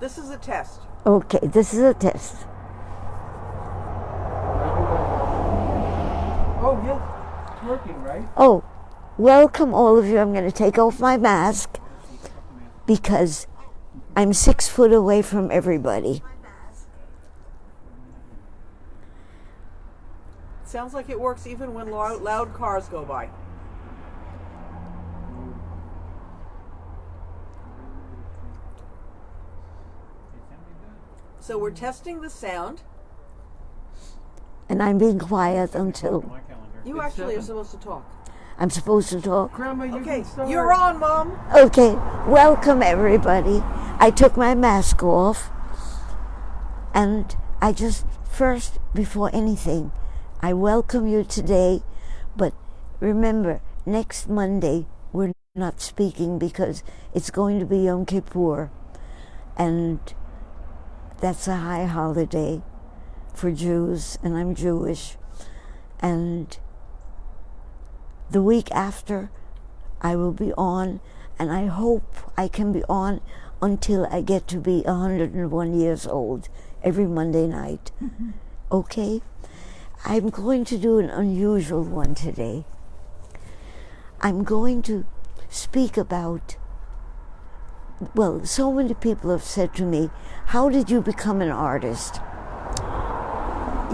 This is a test. Okay, this is a test. Oh, yes. It's working, right? Oh, welcome all of you. I'm going to take off my mask because I'm 6 foot away from everybody. Sounds like it works even when loud cars go by. So we're testing the sound. And I'm being quiet until You actually are supposed to talk. I'm supposed to talk. Grandma, you Okay, can start. you're on, Mom. Okay, welcome everybody. I took my mask off and I just, first, before anything, I welcome you today, but remember, next Monday we're not speaking because it's going to be Yom Kippur, and that's a high holiday for Jews, and I'm Jewish. And the week after, I will be on, and I hope I can be on until I get to be 101 years old, every Monday night. Mm-hmm. Okay? I'm going to do an unusual one today. I'm going to speak about, well, so many people have said to me, how did you become an artist?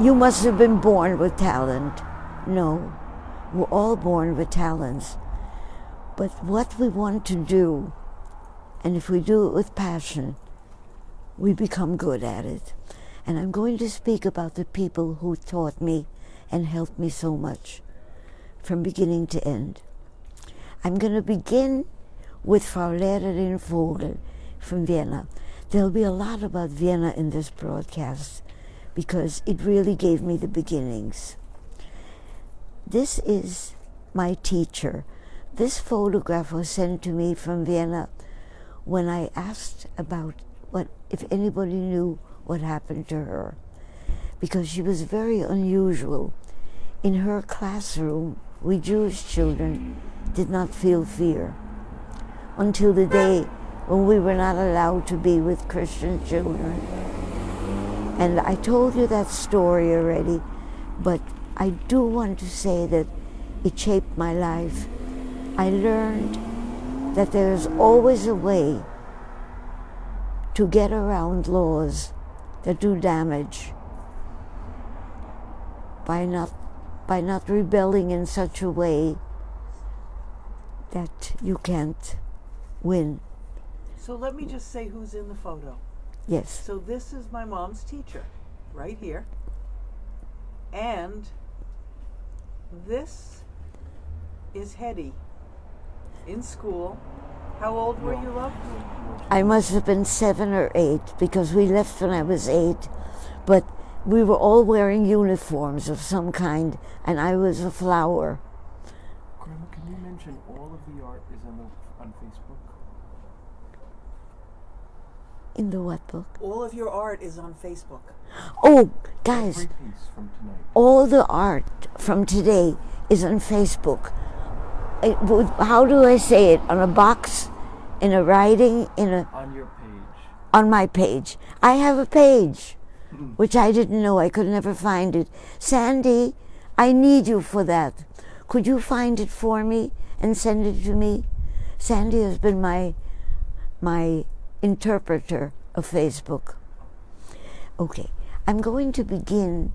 You must have been born with talent. No, we're all born with talents. But what we want to do, and if we do it with passion, we become good at it. And I'm going to speak about the people who taught me and helped me so much, from beginning to end. I'm going to begin with Frau Lehrerin Vogel from Vienna. There'll be a lot about Vienna in this broadcast because it really gave me the beginnings. This is my teacher. This photograph was sent to me from Vienna when I asked about if anybody knew what happened to her, because she was very unusual. In her classroom, we Jewish children did not feel fear until the day when we were not allowed to be with Christian children. And I told you that story already, but I do want to say that it shaped my life. I learned that there is always a way to get around laws that do damage by not rebelling in such a way that you can't win. So let me just say who's in the photo. Yes. So this is my mom's teacher, right here. And this is Hedy in school. How old were you, love? I must have been 7 or 8 because we left when I was 8, but we were all wearing uniforms of some kind, and I was a flower. Grandma, can you mention all of the art is on Facebook? In the what book? All of your art is on Facebook. Oh, guys, Every piece from tonight. all the art from today is on Facebook. How do I say it? On a box, in a writing, On your page. on my page. I have a page, which I didn't know. I could never find it. Sandy, I need you for that. Could you find it for me and send it to me? Sandy has been my interpreter of Facebook. Okay, I'm going to begin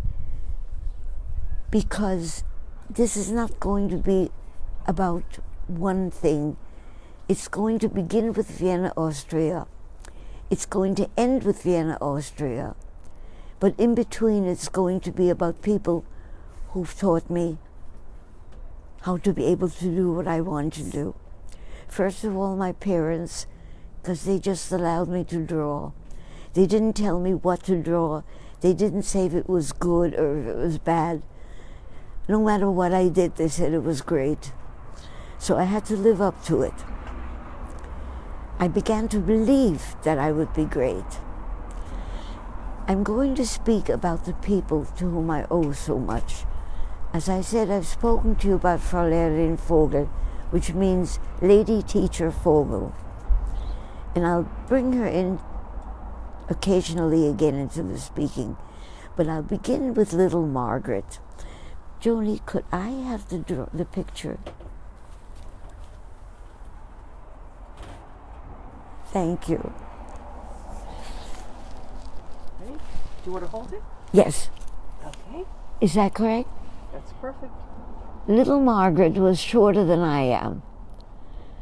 because this is not going to be about one thing. It's going to begin with Vienna, Austria. It's going to end with Vienna, Austria. But in between, it's going to be about people who've taught me how to be able to do what I want to do. First of all, my parents, because they just allowed me to draw. They didn't tell me what to draw. They didn't say if it was good or if it was bad. No matter what I did, they said it was great. So I had to live up to it. I began to believe that I would be great. I'm going to speak about the people to whom I owe so much. As I said, I've spoken to you about Frau Lehrerin Vogel, which means Lady Teacher Vogel. And I'll bring her in occasionally get into the speaking. But I'll begin with little Margaret. Joni, could I have the picture? Thank you. Okay. Do you want to hold it? Yes. Okay. Is that correct? That's perfect. Little Margaret was shorter than I am,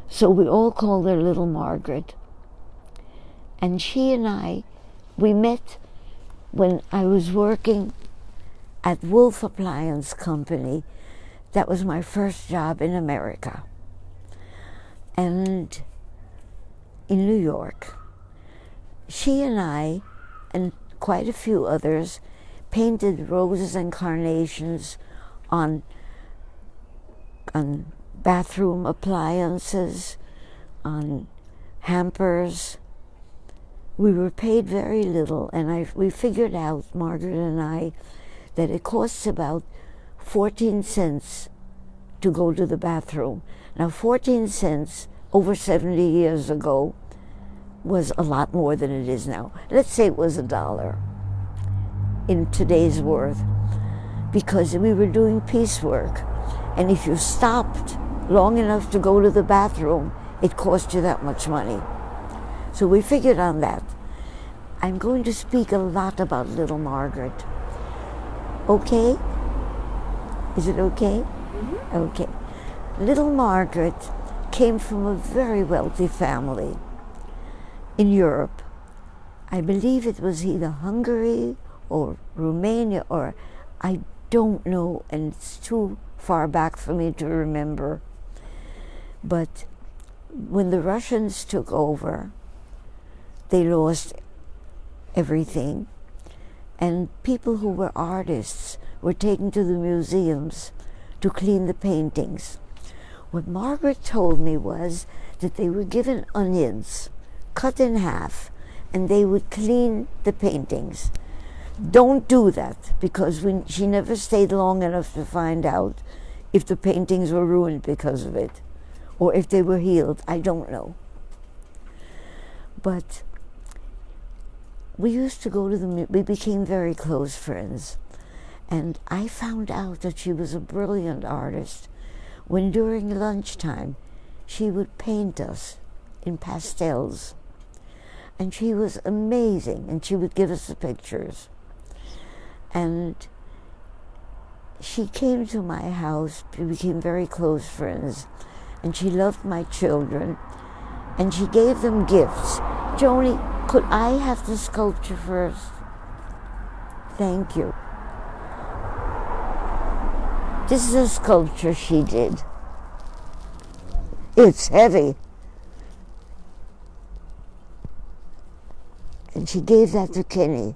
so we all called her Little Margaret. And she and we met when I was working at Wolf Appliance Company. That was my first job in America. And in New York. She and I, and quite a few others, painted roses and carnations on bathroom appliances, on hampers. We were paid very little, and we figured out, Margaret and I, that it costs about 14 cents to go to the bathroom. Now, 14 cents over 70 years ago was a lot more than it is now. Let's say it was $1 in today's worth, because we were doing piecework, and if you stopped long enough to go to the bathroom, it cost you that much money. So we figured on that. I'm going to speak a lot about Little Margaret. Okay? Is it okay? Mm-hmm. Okay. Little Margaret came from a very wealthy family in Europe. I believe it was either Hungary or Romania, or I don't know, and it's too far back for me to remember. But when the Russians took over, they lost everything, and people who were artists were taken to the museums to clean the paintings. What Margaret told me was that they were given onions, cut in half, and they would clean the paintings. Don't do that, because she never stayed long enough to find out if the paintings were ruined because of it, or if they were healed. I don't know. But we used to go to we became very close friends. And I found out that she was a brilliant artist when during lunchtime she would paint us in pastels. And she was amazing, and she would give us the pictures. And she came to my house, we became very close friends, and she loved my children, and she gave them gifts. Joni, could I have the sculpture first? Thank you. This is a sculpture she did. It's heavy. And she gave that to Kenny.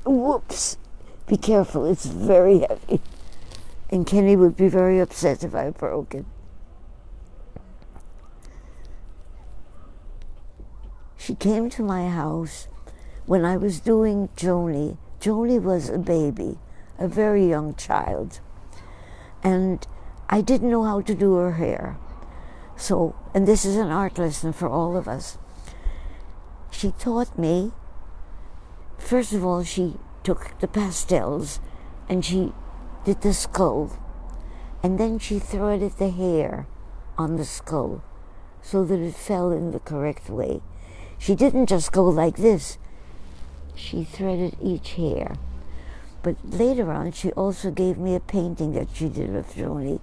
Whoops. Be careful, it's very heavy. And Kenny would be very upset if I broke it. She came to my house when I was doing Joni. Joni was a baby, a very young child. And I didn't know how to do her hair. So, and this is an art lesson for all of us. She taught me, first of all, she took the pastels and she did the skull. And then she threaded the hair on the skull so that it fell in the correct way. She didn't just go like this. She threaded each hair. But later on, she also gave me a painting that she did of Joni.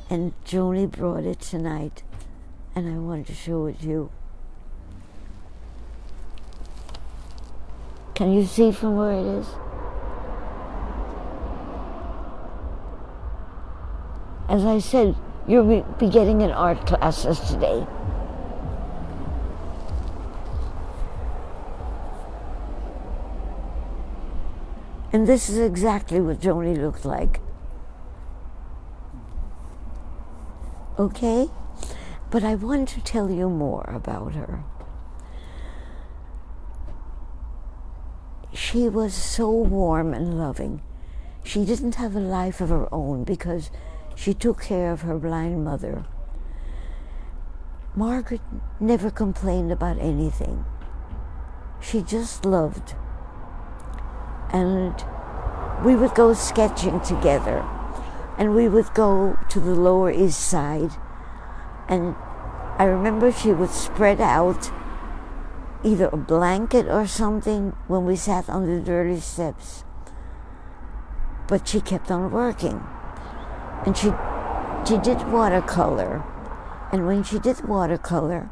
And Joni brought it tonight, and I wanted to show it to you. Can you see from where it is? As I said, you'll be getting in art classes today. And this is exactly what Joni looked like. Okay? But I want to tell you more about her. She was so warm and loving. She didn't have a life of her own because she took care of her blind mother. Margaret never complained about anything. She just loved. And we would go sketching together. And we would go to the Lower East Side. And I remember she would spread out either a blanket or something when we sat on the dirty steps. But she kept on working. And she did watercolor. And when she did watercolor,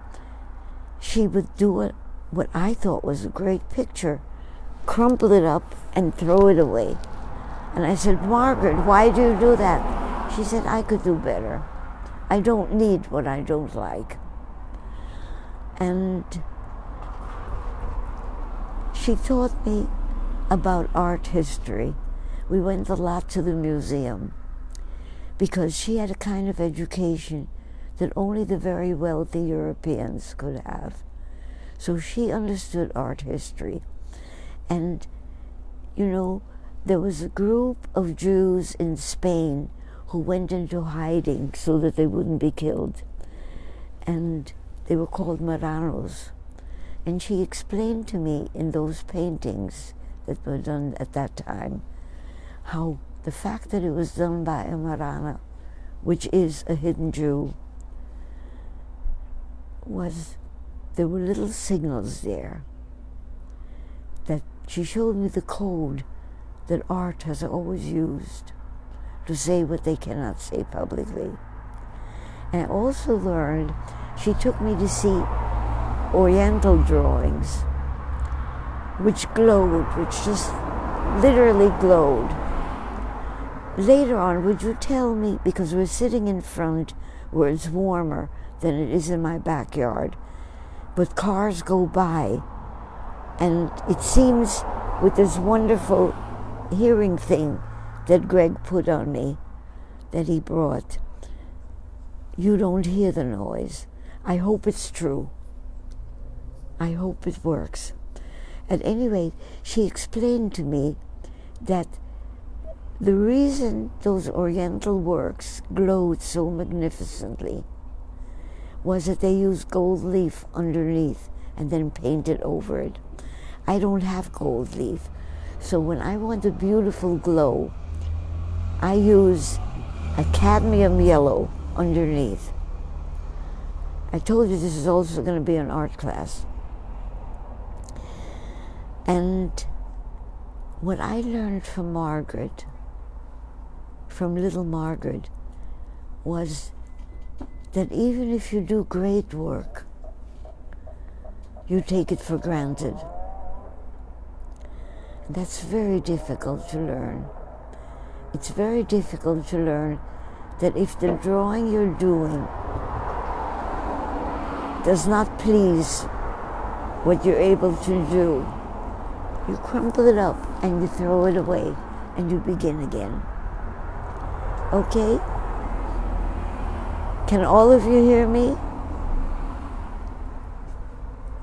she would do what I thought was a great picture, crumple it up and throw it away. And I said, Margaret, why do you do that? She said, I could do better. I don't need what I don't like. And she taught me about art history. We went a lot to the museum because she had a kind of education that only the very wealthy Europeans could have. So she understood art history. And, you know, there was a group of Jews in Spain who went into hiding so that they wouldn't be killed. And they were called Marranos. And she explained to me in those paintings that were done at that time how the fact that it was done by a Marrano, which is a hidden Jew, was there were little signals there that she showed me the code that art has always used to say what they cannot say publicly. And I also learned, she took me to see Oriental drawings, which glowed, which just literally glowed. Later on, would you tell me, because we're sitting in front where it's warmer than it is in my backyard, but cars go by, and it seems with this wonderful hearing thing that Greg put on me, that he brought, you don't hear the noise. I hope it's true. I hope it works. At any rate, she explained to me that the reason those Oriental works glowed so magnificently was that they used gold leaf underneath and then painted over it. I don't have gold leaf, so when I want a beautiful glow, I use a cadmium yellow underneath. I told you this is also going to be an art class. And what I learned from Margaret, from little Margaret, was that even if you do great work, you take it for granted. That's very difficult to learn. It's very difficult to learn that if the drawing you're doing does not please what you're able to do, you crumple it up and you throw it away and you begin again. Okay? Can all of you hear me?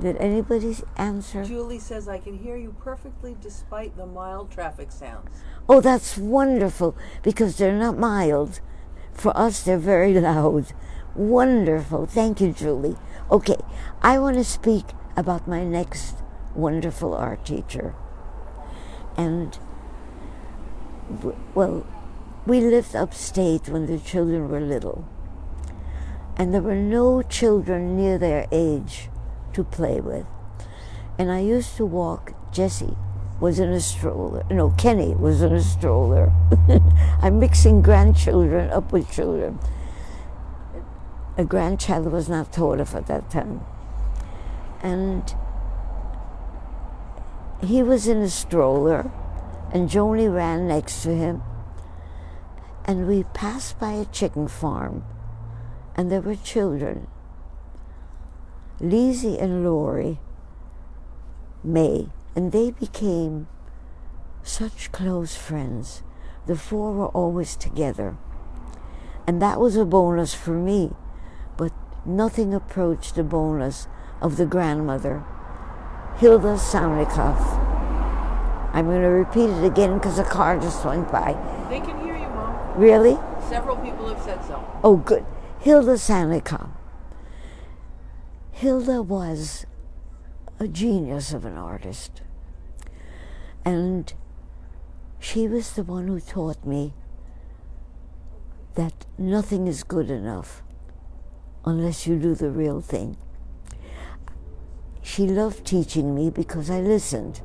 Did anybody answer? Julie says, I can hear you perfectly despite the mild traffic sounds. Oh, that's wonderful, because they're not mild. For us, they're very loud. Wonderful. Thank you, Julie. Okay, I want to speak about my next wonderful art teacher. And, well, we lived upstate when the children were little. And there were no children near their age to play with. And I used to walk, Jessie was in a stroller. No, Kenny was in a stroller. I'm mixing grandchildren up with children. A grandchild was not thought of at that time. And he was in a stroller, and Joni ran next to him. And we passed by a chicken farm, and there were children. Lizzie and Lori May, and they became such close friends. The four were always together. And that was a bonus for me, but nothing approached the bonus of the grandmother, Hilda Saunikoff. I'm going to repeat it again because a car just went by. They can hear you, Mom. Really? Several people have said so. Oh, good. Hilda Saunikoff. Hilda was a genius of an artist. And she was the one who taught me that nothing is good enough unless you do the real thing. She loved teaching me because I listened.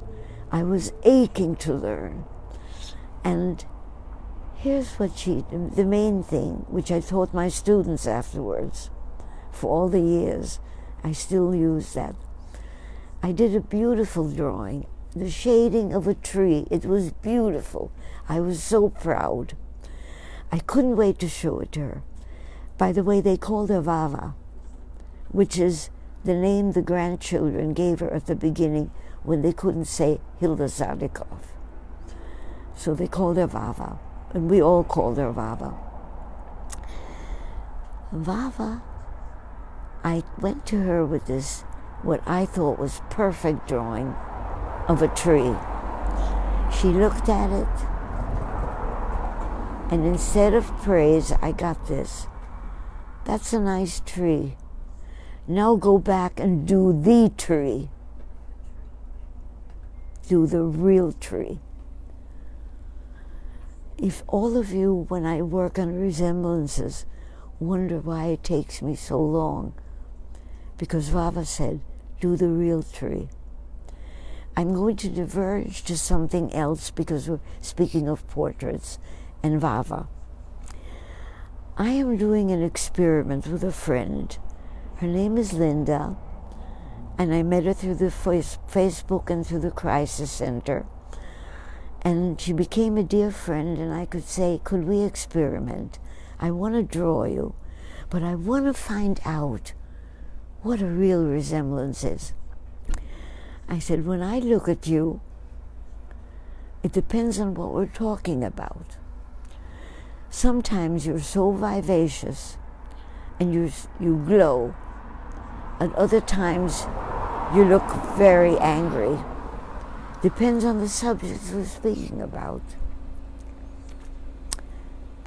I was aching to learn. And here's what the main thing, which I taught my students afterwards, for all the years, I still use that. I did a beautiful drawing, the shading of a tree. It was beautiful. I was so proud. I couldn't wait to show it to her. By the way, they called her Vava, which is the name the grandchildren gave her at the beginning when they couldn't say Hilda Zadikov. So they called her Vava, and we all called her Vava. Vava, I went to her with this, what I thought was perfect drawing of a tree. She looked at it, and instead of praise, I got this. That's a nice tree. Now go back and do the tree. Do the real tree. If all of you, when I work on resemblances, wonder why it takes me so long, because Vava said, do the real tree. I'm going to diverge to something else because we're speaking of portraits and Vava. I am doing an experiment with a friend. Her name is Linda, and I met her through the Facebook and through the Crisis Center. And she became a dear friend, and I could say, could we experiment? I want to draw you, but I want to find out what a real resemblance is. I said, when I look at you, it depends on what we're talking about. Sometimes you're so vivacious and you glow. At other times, you look very angry. Depends on the subject we're speaking about.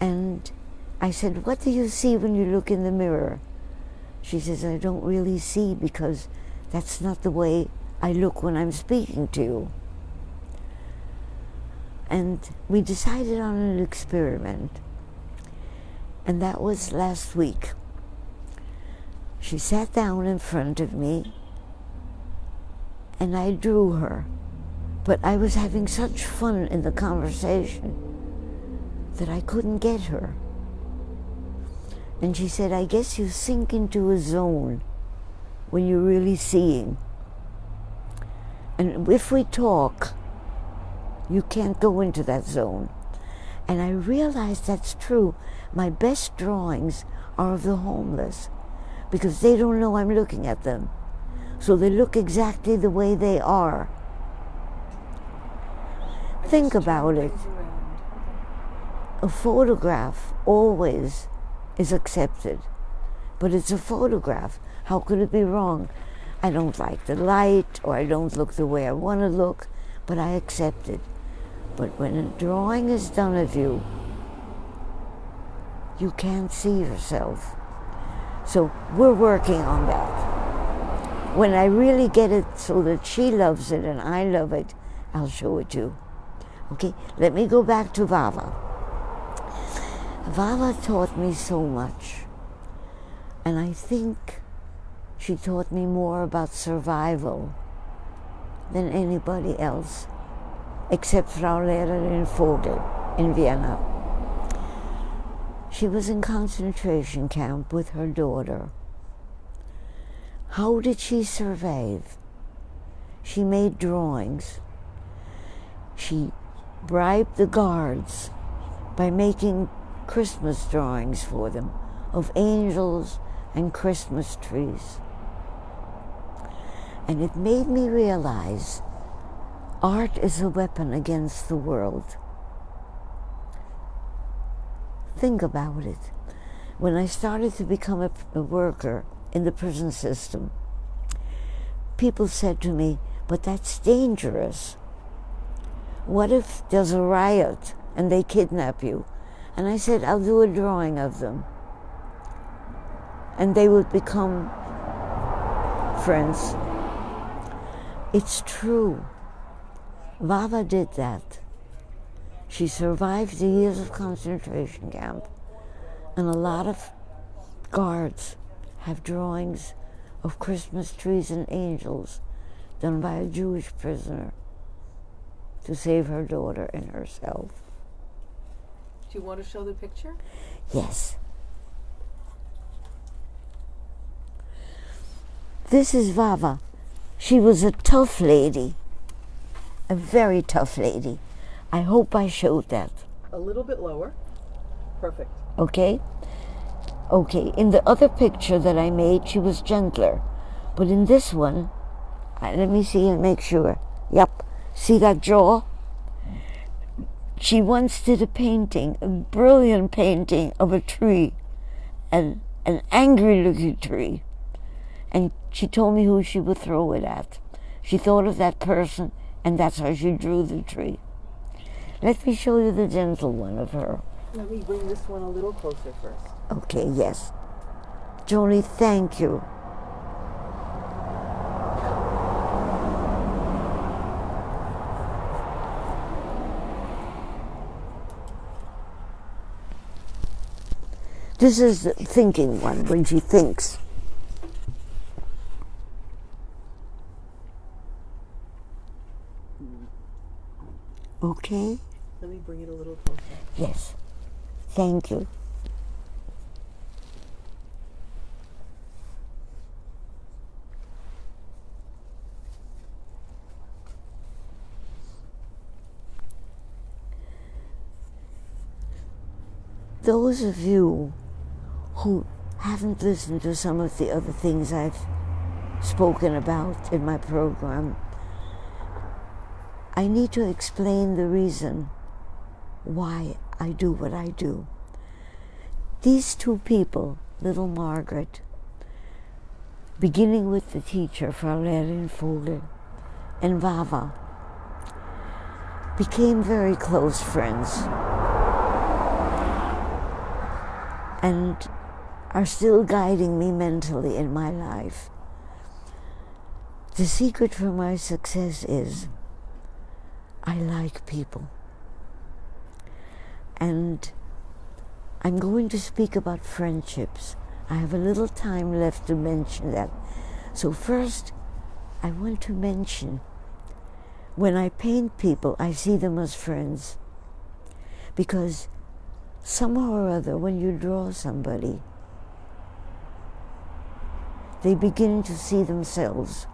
And I said, what do you see when you look in the mirror? She says, I don't really see because that's not the way I look when I'm speaking to you. And we decided on an experiment. And that was last week. She sat down in front of me and I drew her. But I was having such fun in the conversation that I couldn't get her. And she said, I guess you sink into a zone when you're really seeing. And if we talk, you can't go into that zone. And I realized that's true. My best drawings are of the homeless because they don't know I'm looking at them. So they look exactly the way they are. Think about it. A photograph always is accepted, but it's a photograph. How could it be wrong? I don't like the light, or I don't look the way I want to look, but I accept it. But when a drawing is done of you, you can't see yourself. So we're working on that. When I really get it so that she loves it and I love it, I'll show it to you. Okay, let me go back to Vava. Vava taught me so much. And I think she taught me more about survival than anybody else, except Frau Lehrerin Vogel in Vienna. She was in concentration camp with her daughter. How did she survive? She made drawings. She bribed the guards by making Christmas drawings for them of angels and Christmas trees. And it made me realize art is a weapon against the world. Think about it. When I started to become a worker in the prison system, people said to me, but that's dangerous. What if there's a riot and they kidnap you? And I said, I'll do a drawing of them. And they would become friends. It's true. Vava did that. She survived the years of concentration camp, and a lot of guards have drawings of Christmas trees and angels done by a Jewish prisoner to save her daughter and herself. Do you want to show the picture? Yes. This is Vava. She was a tough lady, a very tough lady. I hope I showed that. A little bit lower. Perfect. Okay? Okay, in the other picture that I made, she was gentler. But in this one, let me see and make sure. Yep. See that jaw? She once did a painting, a brilliant painting of a tree, an angry looking tree. And she told me who she would throw it at. She thought of that person, and that's how she drew the tree. Let me show you the gentle one of her. Let me bring this one a little closer first. Okay, yes. Joni, thank you. This is the thinking one, when she thinks. Okay? Let me bring it a little closer. Yes. Thank you. Those of you who haven't listened to some of the other things I've spoken about in my program, I need to explain the reason why I do what I do. These two people, little Margaret, beginning with the teacher, Frau Lehrerin Vogel, and Vava, became very close friends and are still guiding me mentally in my life. The secret for my success is I like people. And I'm going to speak about friendships. I have a little time left to mention that. So first, I want to mention, when I paint people, I see them as friends. Because somehow or other, when you draw somebody, they begin to see themselves.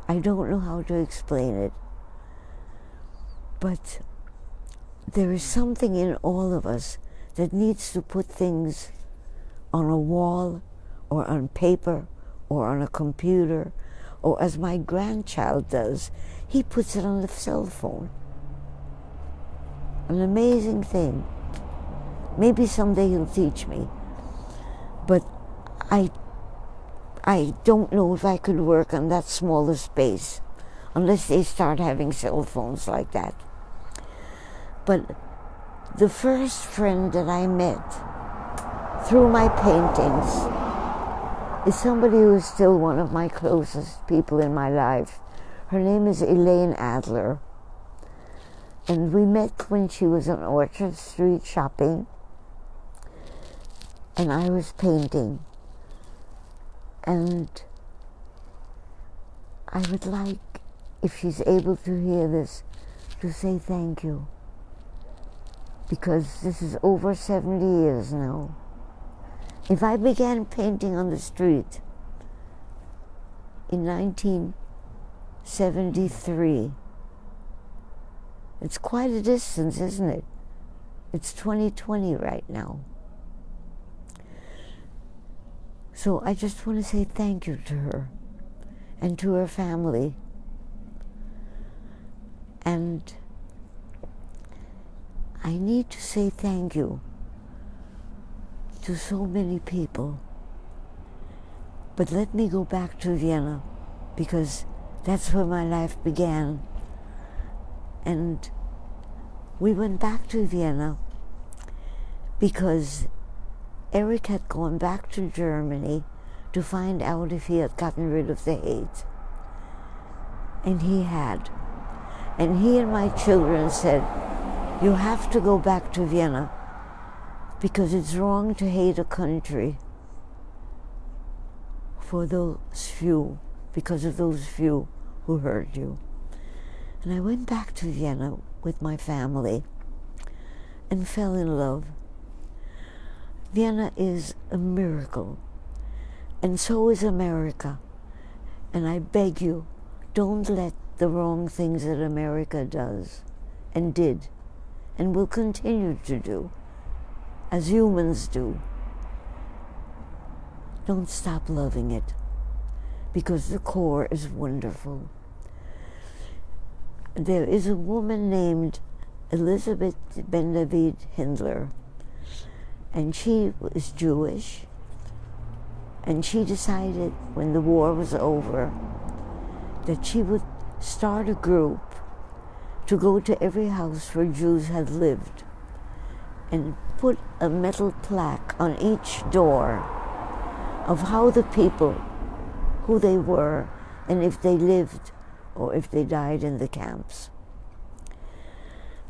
I don't know how to explain it, but there is something in all of us that needs to put things on a wall or on paper or on a computer, or as my grandchild does, he puts it on the cell phone. An amazing thing. Maybe someday he'll teach me, but I don't know if I could work on that smaller space unless they start having cell phones like that. But the first friend that I met through my paintings is somebody who is still one of my closest people in my life. Her name is Elaine Adler. And we met when she was on Orchard Street shopping, and I was painting. And I would like, if she's able to hear this, to say thank you. Because this is over 70 years now. If I began painting on the street in 1973, it's quite a distance, isn't it? It's 2020 right now. So I just want to say thank you to her and to her family. And I need to say thank you to so many people. But let me go back to Vienna, because that's where my life began. And we went back to Vienna because Eric had gone back to Germany to find out if he had gotten rid of the hate. And he had. And he and my children said, you have to go back to Vienna because it's wrong to hate a country for those few, because of those few who hurt you. And I went back to Vienna with my family and fell in love. Vienna is a miracle, and so is America. And I beg you, don't let the wrong things that America does and did and will continue to do, as humans do. Don't stop loving it, because the core is wonderful. There is a woman named Elizabeth Ben David Hindler, and she was Jewish, and she decided when the war was over that she would start a group to go to every house where Jews had lived and put a metal plaque on each door of how the people, who they were, and if they lived or if they died in the camps.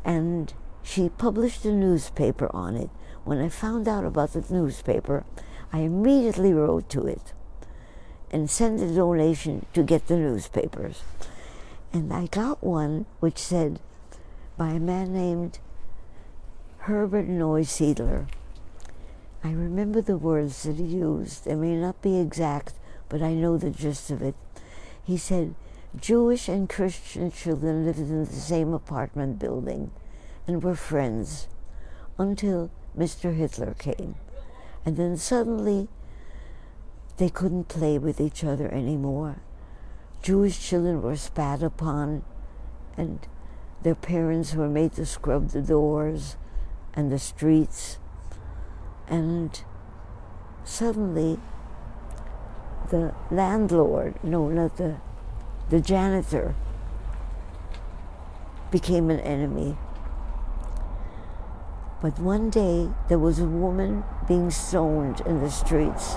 And she published a newspaper on it. When I found out about the newspaper, I immediately wrote to it and sent a donation to get the newspapers. And I got one which said, by a man named Herbert Neusiedler. I remember the words that he used. They may not be exact, but I know the gist of it. He said, Jewish and Christian children lived in the same apartment building and were friends until Mr. Hitler came. And then suddenly they couldn't play with each other anymore. Jewish children were spat upon, and their parents were made to scrub the doors and the streets. And suddenly the landlord, no, not the janitor, became an enemy. But one day there was a woman being stoned in the streets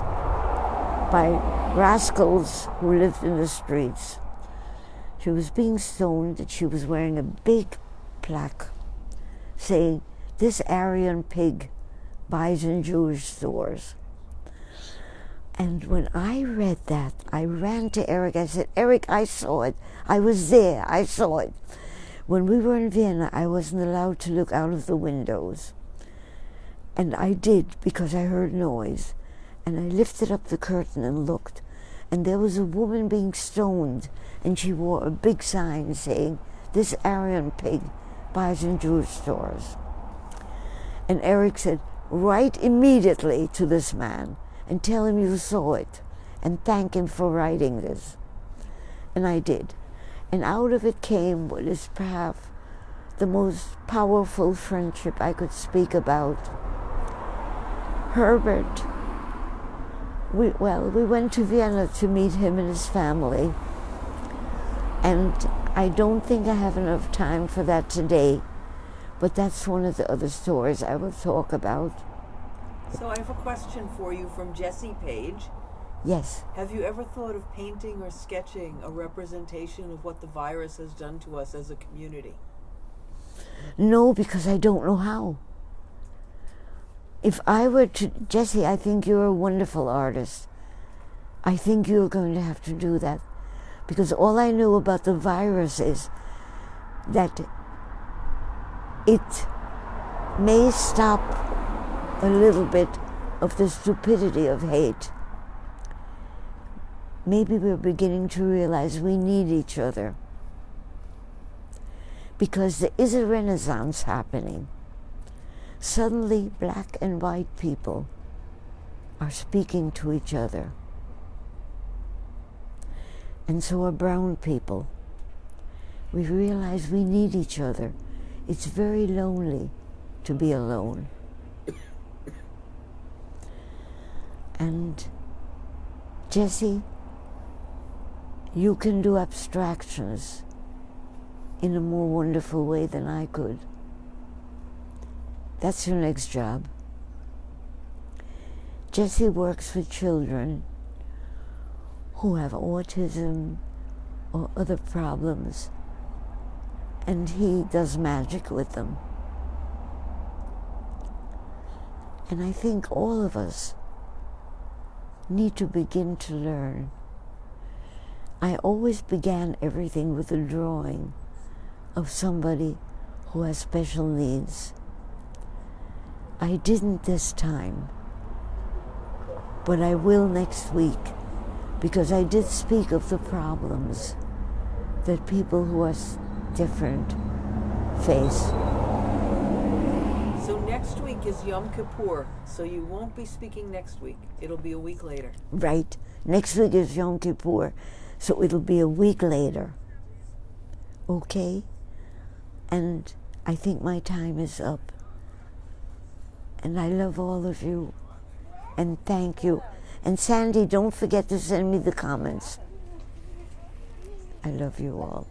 by rascals who lived in the streets. She was being stoned, and she was wearing a big plaque saying, "This Aryan pig buys in Jewish stores." And when I read that, I ran to Eric. I said, "Eric, I saw it. I was there. I saw it." When we were in Vienna, I wasn't allowed to look out of the windows. And I did, because I heard noise. And I lifted up the curtain and looked. And there was a woman being stoned, and she wore a big sign saying, "This Aryan pig buys in Jewish stores." And Eric said, "Write immediately to this man and tell him you saw it and thank him for writing this." And I did. And out of it came what is perhaps the most powerful friendship I could speak about. Herbert, we went to Vienna to meet him and his family. And I don't think I have enough time for that today, but that's one of the other stories I will talk about. So I have a question for you from Jessie Page. Yes. Have you ever thought of painting or sketching a representation of what the virus has done to us as a community? No, because I don't know how. If I were to, Jessie, I think you're a wonderful artist. I think you're going to have to do that. Because all I know about the virus is that it may stop a little bit of the stupidity of hate. Maybe we're beginning to realize we need each other. Because there is a renaissance happening. Suddenly, black and white people are speaking to each other. And so are brown people. We realize we need each other. It's very lonely to be alone. And Jessie, you can do abstractions in a more wonderful way than I could. That's your next job. Jessie works with children who have autism or other problems, and he does magic with them. And I think all of us need to begin to learn. I always began everything with a drawing of somebody who has special needs. I didn't this time, but I will next week, because I did speak of the problems that people who are different face. So next week is Yom Kippur, so you won't be speaking next week. It'll be a week later. Right. Next week is Yom Kippur, so it'll be a week later. Okay? And I think my time is up. And I love all of you. And thank you. And Sandy, don't forget to send me the comments. I love you all.